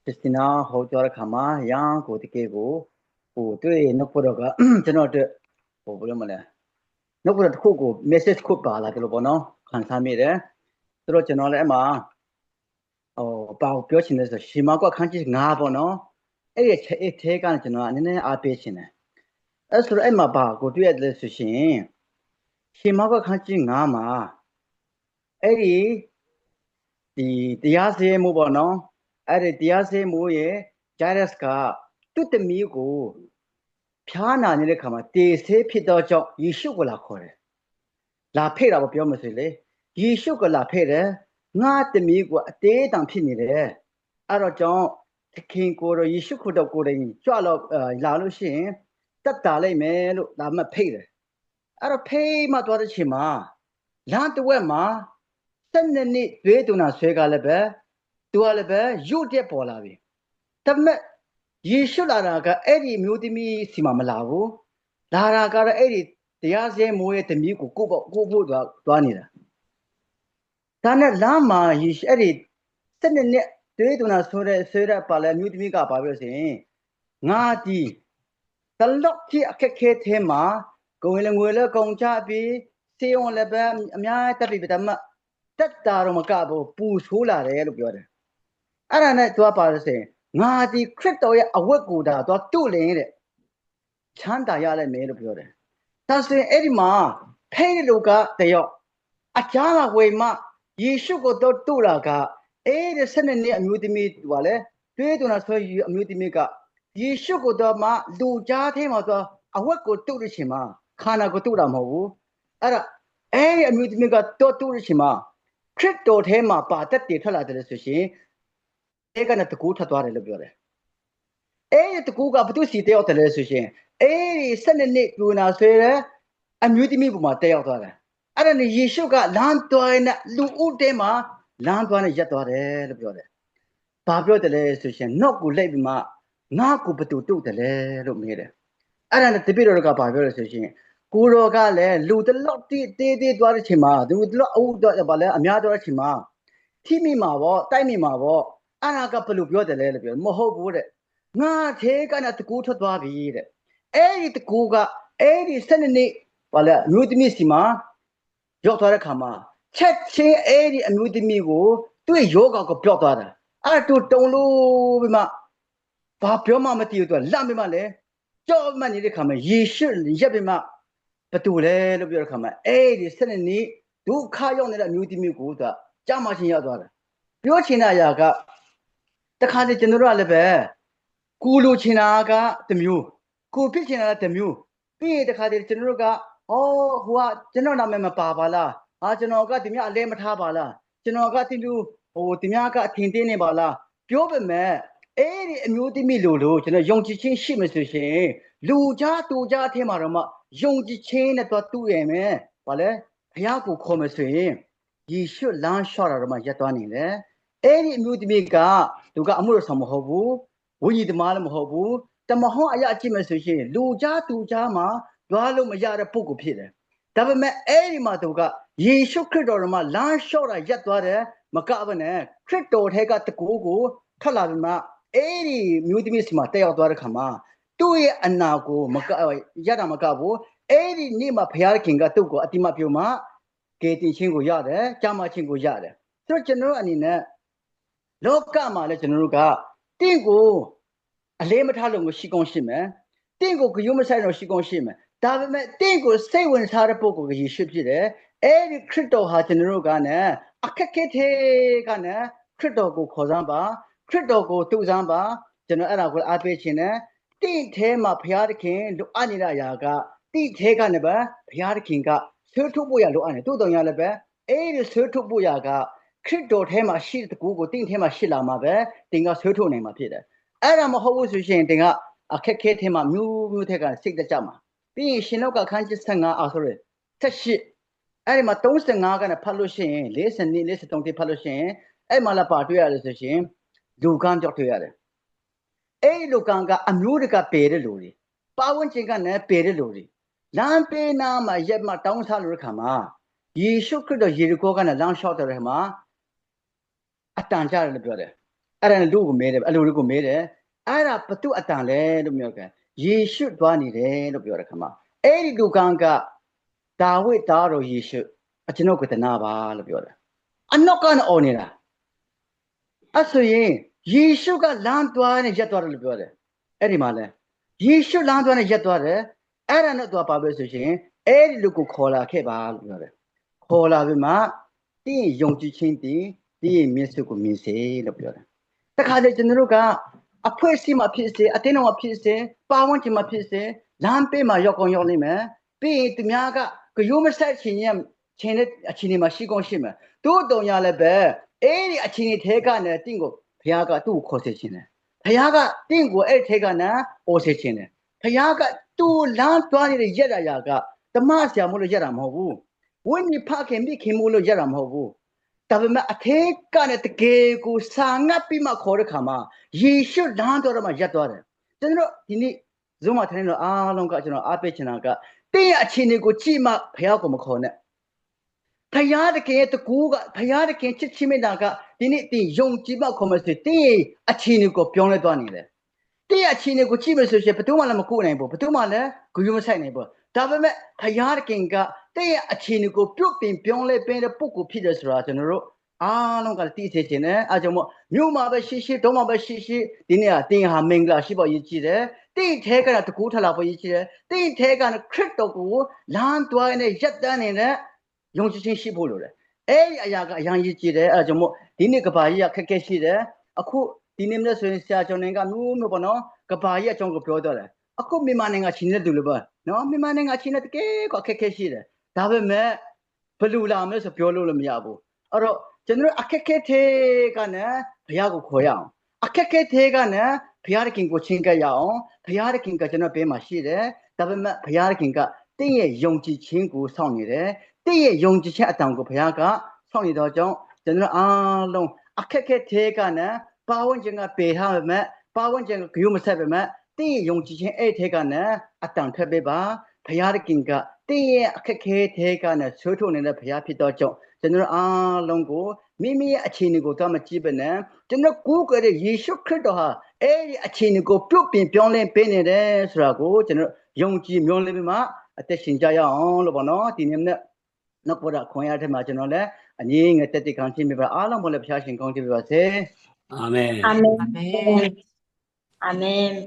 Christina ဟောပြောတဲ့ခါမှာရန်ကိုတကယ်ကိုဟိုတွေ့နှုတ်ဖတ်တော့ကကျွန်တော်တို့ဟိုဘယ်လိုမလဲနှုတ်ဖတ်တစ်ခုကို message ခုပါလာတယ်လို့ပေါ့နော်ခံစားမိတယ်ဆိုတော့ကျွန်တော်လည်းအမှဟိုပေါ့ပြောချင်တယ်ဆိုရှီမောက်ကခန်းကြီး9ပေါ့နော်အဲ့ဒီအဲ့ထဲကကျွန်တော်နည်းနည်းအားပေးချင်တယ်အဲ့ဆိုတော့အဲ့မှာပါကိုတွေ့ရတယ်ဆိုရှင်ရှီမောက်ကခန်းကြီး9မှာအဲ့ဒီတရားစည်းမှုပေါ့နော်အဲ့ဒီတရားစည်းမှုရဲ့ဂျာရက်စ်ကသူ့တမီးကိုဖြားနာနေတဲ့ခါမှာတေဆေးဖြစ်တော့ကြောင့်ယေရှုကိုလာခေါ်တယ်လာဖိတ်တာပြောမစလေယေရှုကလာဖိတ်တယ်ငါတမီးကိုအသေးတံဖြစ်နေတယ်အဲ့တော့ကြောင့်သခင်ကိုယ်တော်ယေရှုခရစ်တော်ကိုယ်တိုင်ကြွလို့လာလို့ရှိရင်တက်တာလိုက်မယ်လို့ဒါမှဖိတ်တယ်အဲ့တော့ဖိတ်မှသွားတဲ့ချိန်မှာလမ်းတစ်ဝက်မှာ12နှစ်သွေးတူနာဆွဲကလည်းပဲသူကလည်းပဲရုတ်တက်ပေါ်လာပြီဒါပေမဲ့ယေရှုလာတာကအဲ့ဒီမျိုးသမီးစီမှာမလာဘူးလာတာကတော့အဲ့ဒီတရားစဲမိုးရဲ့တမီးကိုကိုဖို့သွားနေတာဒါနဲ့လမ်းမှာယေရှုအဲ့ဒီ12နှစ်သွေးတူနာဆွဲပါလဲမျိုးသမီးကပါပြောစင်ငါဒီတလောက်ကြီးအခက်ခဲထဲမှာကိုယ်လည်းငွေလည်းကုန်ချပြီးစေုံလည်းပဲအများတက်ပြီဒါမှတက်တာတော့မကဘူးပူဆိုးလာတယ်လို့ပြောတယ်အဲ့ဒါနဲ့သူကပါလို့ဆိုရင်ငါဒီခရစ်တော်ရဲ့အဝတ်ကိုဒါသူတုလင်းတဲ့ချမ်းသာရလိုက်မယ်လို့ပြောတယ်ဒါဆိုရင်အဲ့ဒီမှာဖိတ်လူကတယောက်အချားကဝေမယေရှုကိုတော့တုလာကအဲ့ဒီ12နှစ်အမျိုးသမီးသူကလည်းတွေးတူနာဆိုအမျိုးသမီးကယေရှုကိုတော့မှလူကြားထဲမှာဆိုအဝတ်ကိုတုလို့ရှင်မှာခန္ဓာကိုတုတာမဟုတ်ဘူးအဲ့ဒါအဲ့ဒီအမျိုးသမီးကတော့တုလို့ရှင်မှာခရစ်တော်ထဲမှာပါတက်တည်ထွက်လာတယ်ဆိုရှင်အဲ့ကနဲ့တကူထသွားတယ်လို့ပြောတယ်အဲ့ဒီတကူကဘသူစီတယောက်တယ်လဲဆိုရှင်အဲ့ဒီ12နှစ်လူနာဆွဲတဲ့အမျိုးသမီးပုံမှာတယောက်သွားတယ်အဲ့ဒါနဲ့ယေရှုကလမ်းသွားတဲ့လူဦးတဲမှာလမ်းသွားနဲ့ရက်သွားတယ်လို့ပြောတယ်ဘာပြောတယ်လဲဆိုရှင်နော့ကိုလိုက်ပြီးမှငါ့ကိုဘသူတုတ်တယ်လဲလို့မေးတယ်အဲ့ဒါနဲ့တပည့်တော်ကဘာပြောလဲဆိုရှင်ကိုတော်ကလည်းလူတလောက်တေးသွားတဲ့ချိန်မှာသူတလောက်အုပ်တော့ဗာလဲအများသွားတဲ့ချိန်မှာထိမိမှာပေါ့တိုက်မိမှာပေါ့အဲ့ဒါကဘယ်လိုပြောတယ်လဲလို့ပြောမဟုတ်ဘူးတဲ့ငါသေးကနဲ့တကူထွက်သွားပြီတဲ့အဲ့ဒီတကူကအဲ့ဒီ12နှစ်ဗာလဲအမျိုးသမီးစီမှာရောက်သွားတဲ့ခါမှာချက်ချင်းအဲ့ဒီအမျိုးသမီးကိုသူ့ယောဂကိုပြောက်သွားတာအဲ့တူတုံလို့ပြီးမှဘာပြောမှမသိဘူးသူကလန့်ပြီးမှလဲကြောက်မှနေတဲ့ခါမှာယေရှုရက်ပြီးမှဘသူလဲလို့ပြောတဲ့ခါမှာအဲ့ဒီ12နှစ်ဒုက္ခရောက်နေတဲ့အမျိုးသမီးကိုသူကကြာမှချင်းရောက်သွားတယ်ပြောချင်တဲ့အရာကတခါတည်းကျွန်တော်တို့ကလည်းပဲကိုလိုချင်တာကတမျိုးကိုဖြစ်ချင်တာကတမျိုးပြီးရင်တခါတည်းကျွန်တော်တို့ကဟိုကကျွန်တော်နာမည်မပါပါလားကျွန်တော်ကဒီမြအလဲမထားပါလားကျွန်တော်ကတိလူဒီမြကအထင်သေးနေပါလားပြောပေမဲ့အဲ့ဒီအမျိုးသမီးလိုကျွန်တော်ယုံကြည်ခြင်းရှိမှဆိုရှင်လူကြားတူကြားအထက်မှာတော့မှယုံကြည်ခြင်းနဲ့တော့တူရမယ်ဗာလဲဘုရားကိုခေါ်မယ်ဆိုရင်ယေရှုလမ်းလျှောက်တာတော့မှရက်သွားနေတယ်အဲ့ဒီအမျိုးသမီးကသူကအမှုတော်ဆောင်မဟုတ်ဘူးဝိညာဉ်သမားလည်းမဟုတ်ဘူးတမဟောအရာကြည့်မယ်ဆိုရှင်လူကြားတူကြားမှာတွားလို့မရတဲ့ပုဂ္ဂိုလ်ဖြစ်တယ်ဒါပေမဲ့အဲ့ဒီမှာသူကယေရှုခရစ်တော်မှာလမ်းလျှောက်တာရက်သွားတယ်မကဘဲနဲ့ခရစ်တော်ထဲကတကူကိုထွက်လာပြီးမှအဲ့ဒီမျိုးသမီးစီမှာတက်ရောက်သွားတဲ့ခါမှာသူ့ရဲ့အနာကိုမကရတာမကဘူးအဲ့ဒီနေ့မှာဘုရားခင်ကသူ့ကိုအတိမပြုံမှကေတင်ချင်းကိုရတယ်ကြာမချင်းကိုရတယ်ဆိုတော့ကျွန်တော်အနေနဲ့လောကမှာလည်းကျွန်တော်တို့ကတင့်ကိုအလေးမထားလို့ရှိကောင်းရှိမယ်တင့်ကိုဂရုမစိုက်လို့ရှိကောင်းရှိမယ်ဒါပေမဲ့တင့်ကိုစိတ်ဝင်စားတဲ့ပုဂ္ဂိုလ်ကယေရှုဖြစ်တယ်အဲ့ဒီခရစ်တော်ဟာကျွန်တော်တို့ကနဲ့အခက်ခဲထဲကနဲ့ခရစ်တော်ကိုခေါ်စမ်းပါခရစ်တော်ကိုတူစမ်းပါကျွန်တော်အဲ့ဒါကိုအားပေးခြင်းနဲ့တင့်ထဲမှာဘုရားသခင်လိုအပ်နေတဲ့အရာကတင့်ထဲကနေပဲဘုရားသခင်ကဆွေးထုတ်ဖို့ရလိုအပ်နေတိုးတော်ရလည်းပဲအဲ့ဒီဆွေးထုတ်ဖို့ရကခရစ်တော်ထဲမှာရှိတဲ့တကူကိုတင့်ထဲမှာရှိလာမှာပဲတင်ကဆွေးထုတ်နိုင်မှာဖြစ်တယ်အဲ့ဒါမဟုတ်ဘူးဆိုရှင်တင်ကအခက်ခဲထဲမှာမျိုးထက်ကစိတ်တကြမှာပြီးရင်ရှင်လောက်ကခန်းကြီး15ဆိုရယ်78အဲ့ဒီမှာ35ကနဲ့ဖတ်လို့ရှိရင်42 43တိဖတ်လို့ရှိရင်အဲ့မှာလာပါတွေ့ရလို့ဆိုရှင်လူကန်းကြောက်တွေ့ရတယ်အဲ့ဒီလူကန်းကအမျိုးတကပယ်တဲ့လူတွေပါဝင်ခြင်းကလည်းပယ်တဲ့လူတွေလမ်းပေးနာမှာရက်မှာတောင်းစားလို့ခါမှာယေရှုခရစ်တော်ယေရီကိုကလည်းလမ်းလျှောက်တဲ့ခါမှာအတန်ကြတယ်လို့ပြောတယ် အဲ့ဒါလူကိုမဲတယ်အဲ့လိုလူကိုမဲတယ်အဲ့ဒါဘသူအတန်လဲလို့ပြောတယ်ယေရှုသွားနေတယ်လို့ပြောတယ်ခမအဲ့ဒီလူကဒါဝိဒ်သားတော်ယေရှုကျွန်တော်ကတနာပါလို့ပြောတယ်အနောက်ကအော်နေတာအဲ့ဆိုရင်ယေရှုကလမ်းသွားနေရက်သွားတယ်လို့ပြောတယ်အဲ့ဒီမှာလဲယေရှုလမ်းသွားနေရက်သွားတယ်အဲ့ဒါနဲ့သွားပါပဲဆိုရှင်အဲ့ဒီလူကိုခေါ်လာခဲ့ပါလို့ပြောတယ်ခေါ်လာပြီးမှတင်းယုံကြည်ခြင်းတင်းမျက်စိကိုမြင်စေလို့ပြောတယ်တခါတည်းကျွန်တော်တို့ကအဖွဲစီမှာဖြစ်စေအတင်းတော်မှာဖြစ်စေပါဝင်ခြင်းမှာဖြစ်စေလမ်းပေးမှာရောက်ကောင်းရောက်နေမယ်ပြီးရင်သူများကရိုးမဆက်ခြင်းရဲ့ခြင်းနဲ့အချင်းတွေမှာရှိကောင်းရှိမယ်တို့တုံရလည်းပဲအဲ့ဒီအချင်းတွေထဲကနေတင့်ကိုဘုရားကသူ့ကိုခေါ်စေခြင်းတယ်ဘုရားကတင့်ကိုအဲ့ထဲကနေအော်စေခြင်းတယ်ဘုရားကသူ့လမ်းသွားနေတဲ့ရက်ရရာကဓမ္မဆရာမို့လို့ရက်တာမဟုတ်ဘူးဝိညာဉ်ဖခင်မိခင်မို့လို့ရက်တာမဟုတ်ဘူးဒါပေမဲ့အထေကနဲ့တကယ်ကိုစာငတ်ပြီးမှခေါ်တဲ့ခါမှာယေရှုလမ်းတော်မှာရက်သွားတယ်ကျွန်တော်ဒီနေ့ဇုံးမှာထိုင်လို့အားလုံးကကျွန်တော်အားပေးချင်တာကတင်းရဲ့အခြေအနေကိုကြည့်မှဘုရားကိုမခေါ်နဲ့ဘုရားတကယ်တကူကဘုရားတကယ်ချစ်ချင်းမြတ်တာကဒီနေ့တင်းယုံကြည်မှခေါ်မယ်ဆိုတင်းရဲ့အခြေအနေကိုပြောင်းလဲသွားနေတယ်တင်းရဲ့အခြေအနေကိုကြည့်မယ်ဆိုရင်ဘယ်သူမှလည်းမကူနိုင်ဘူးဘယ်သူမှလည်းဂရုမစိုက်နိုင်ဘူးဒါပေမဲ့ဘုရားတကယ်ကတင်းရဲ့အခြေအနေကိုပြုတ်ပင်ပြောင်းလဲပေးတဲ့ပုဂ္ဂိုလ်ဖြစ်တယ်ဆိုတာကျွန်တော်တို့အားလုံးကသိစေချင်တယ်အဲကြောင့်မို့မြို့မှာပဲရှိတော့မှာပဲရှိဒီနေ့ကတင်းဟာမင်္ဂလာရှိဖို့ရည်ကြည်တယ်တင်းထဲကတကူထလာဖို့ရည်ကြည်တယ်တင်းထဲကခရစ်တော်ကိုလမ်းတွိုင်းနဲ့ရက်တန်းနေတဲ့ယုံကြည်ခြင်းရှိဖို့လိုတယ်အဲ့ဒီအရာကအရန်ရည်ကြည်တယ်အဲကြောင့်မို့ဒီနေ့ကဘာကြီးကခက်ခဲရှိတယ်အခုဒီနေ့နဲ့ဆိုရင်ဆရာကျော်နေကမျိုးပေါ့နော်ကဘာကြီးအကြောင်းကိုပြောတော့တယ်အခုမြန်မာနိုင်ငံချင်းတဲ့သူလို့ပါနော်မြန်မာနိုင်ငံချင်းတဲ့တကယ်ကိုခက်ခဲရှိတယ်ဒါပေမဲ့ဘယ်လိုလာမလဲဆိုပြောလို့လည်းမရဘူးအဲ့တော့ကျွန်တော်အခက်ခဲသေးကနဲ့ဘုရားကိုခေါ်ရအောင်အခက်ခဲသေးကနဲ့ဘုရားခင်ကိုချင်းကပ်ရအောင်ဘုရားခင်ကကျွန်တော်ဘေးမှာရှိတယ်ဒါပေမဲ့ဘုရားခင်ကတင့်ရဲ့ယုံကြည်ခြင်းကိုစောင့်နေတယ်တင့်ရဲ့ယုံကြည်ခြင်းအတောင်ကိုဘုရားကစောင့်နေတော့ကြောင့်ကျွန်တော်အားလုံးအခက်ခဲသေးကနဲ့ပါဝင်ခြင်းကပေထားပေမဲ့ပါဝင်ခြင်းကဂရုမဆက်ပေမဲ့တင့်ရဲ့ယုံကြည်ခြင်းအဲ့ထဲကနဲ့အတောင်ထပ်ပေးပါဘုရားခင်ကတင့်ရဲ့အခက်ခဲသေးကနဲ့ဆွေးထုတ်နေတဲ့ဘုရားဖြစ်တော့ကြောင့်ကျွန်တော်အားလုံးကိုမိမိရဲ့အခြေအနေကိုတော့မကြည့်ပဲနဲ့ကျွန်တော်ကိုယ်ကရဲ့ယေရှုခရစ်တော်ဟာအဲ့ဒီအခြေအနေကိုပြုတ်ပြင်ပြောင်းလဲပေးနေတယ်ဆိုတာကိုကျွန်တော်ယုံကြည်မျှော်လင့်ပြီးမှအသက်ရှင်ကြရအောင်လို့ပေါ့နော်ဒီနေ့နဲ့နောက်ပေါ်တာခွန်ရတဲ့မှာကျွန်တော်လည်းအငြင်းငယ်တက်တက်ခံချင်းပြပါအားလုံးပေါ်လည်းဖျားရှင်ကောင်းချီးပါစေအာမင်အာမင်အာမင်